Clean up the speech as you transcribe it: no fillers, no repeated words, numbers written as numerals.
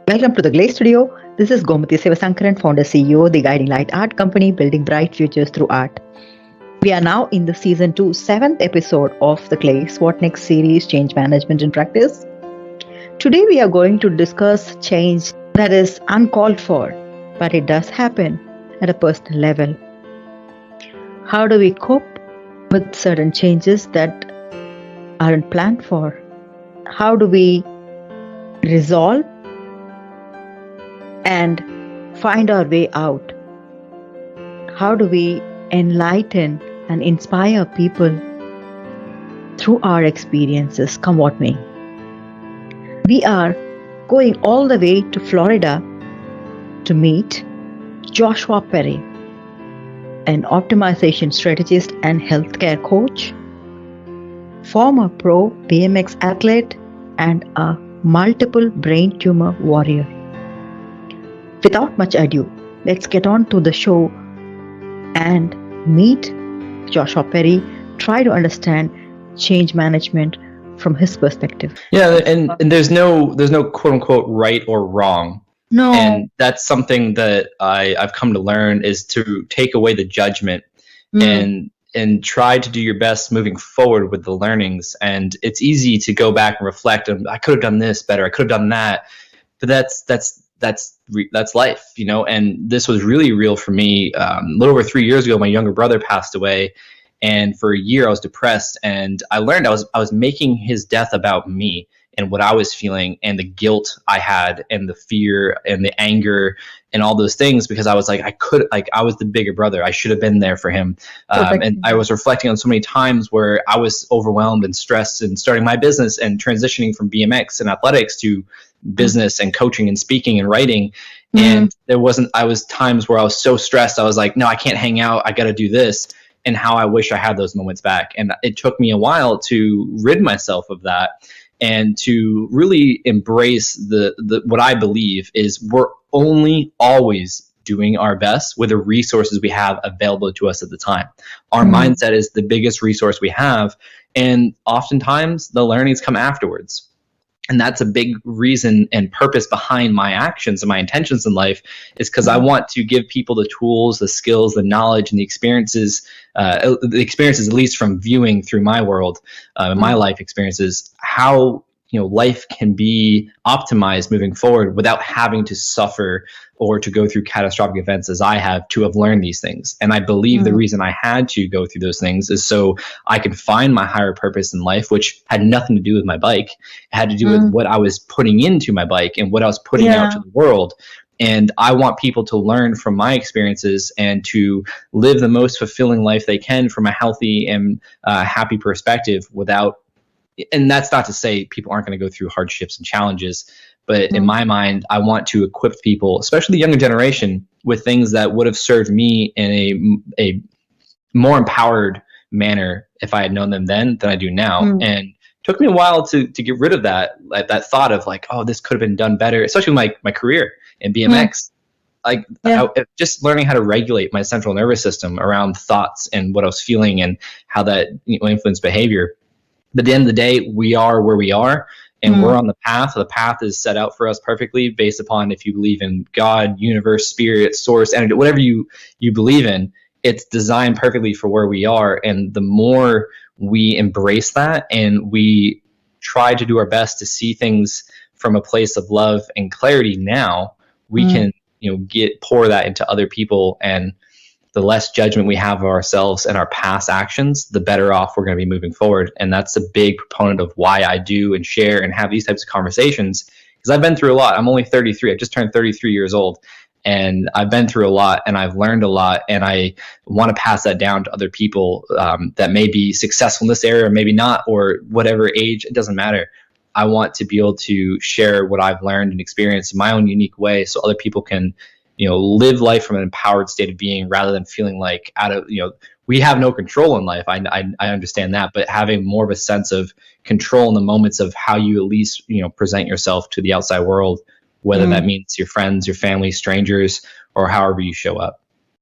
Welcome to the GLAC studio. This is Gomathi, Siva Sankaran, founder CEO, the guiding light art company building bright futures through art. We are now in the season 2, 7th episode of the GLAC What Next series, Change Management in Practice. Today we are going to discuss change that is uncalled for, but it does happen at a personal level. How do we cope with certain changes that aren't planned for? How do we resolve and find our way out? How do we enlighten and inspire people through our experiences, come what may? We are going all the way to Florida to meet Joshua Perry, an optimization strategist and healthcare coach, former pro BMX athlete, and a multiple brain tumor warrior. Without much ado, let's get on to the show and meet Joshua Perry, try to understand change management from his perspective. Yeah, and there's no quote unquote right or wrong. No. And that's something that I've come to learn, is to take away the judgment and try to do your best moving forward with the learnings. And it's easy to go back and reflect, and I could have done this better, I could have done that. But that's life, you know. And this was really real for me. A little over 3 years ago, my younger brother passed away, and for a year I was depressed. And I learned I was making his death about me and what I was feeling, and the guilt I had, and the fear, and the anger, and all those things, because I was like, I was the bigger brother. I should have been there for him. And I was reflecting on so many times where I was overwhelmed and stressed and starting my business and transitioning from BMX and athletics to business and coaching and speaking and writing. And I was times where I was so stressed. I was like, no, I can't hang out. I got to do this. And how I wish I had those moments back. And it took me a while to rid myself of that, and to really embrace the what I believe is we're only always doing our best with the resources we have available to us at the time. Our mindset is the biggest resource we have, and oftentimes the learnings come afterwards. And that's a big reason and purpose behind my actions and my intentions in life, is because I want to give people the tools, the skills, the knowledge, and the experiences at least from viewing through my world, my life experiences, how life can be optimized moving forward without having to suffer or to go through catastrophic events as I have to have learned these things. And I believe the reason I had to go through those things is so I could find my higher purpose in life, which had nothing to do with my bike. It had to do with what I was putting into my bike and what I was putting out to the world. And I want people to learn from my experiences and to live the most fulfilling life they can from a healthy and happy perspective and that's not to say people aren't going to go through hardships and challenges, but in my mind, I want to equip people, especially the younger generation, with things that would have served me in a more empowered manner if I had known them then than I do now. And it took me a while to get rid of that thought of like, oh, this could have been done better, especially my career in BMX. Just learning how to regulate my central nervous system around thoughts and what I was feeling and how that influenced behavior. But at the end of the day, we are where we are, and we're on the path. The path is set out for us perfectly based upon if you believe in God, universe, spirit, source, energy, whatever you believe in. It's designed perfectly for where we are. And the more we embrace that and we try to do our best to see things from a place of love and clarity now, we can pour that into other people. And the less judgment we have of ourselves and our past actions, the better off we're going to be moving forward. And that's a big proponent of why I do and share and have these types of conversations, because I've been through a lot. I'm only 33. I just turned 33 years old, and I've been through a lot, and I've learned a lot, and I want to pass that down to other people that may be successful in this area or maybe not, or whatever age, it doesn't matter. I want to be able to share what I've learned and experienced in my own unique way so other people can live life from an empowered state of being, rather than feeling like we have no control in life. I understand that, but having more of a sense of control in the moments of how you at least, present yourself to the outside world, whether that means your friends, your family, strangers, or however you show up.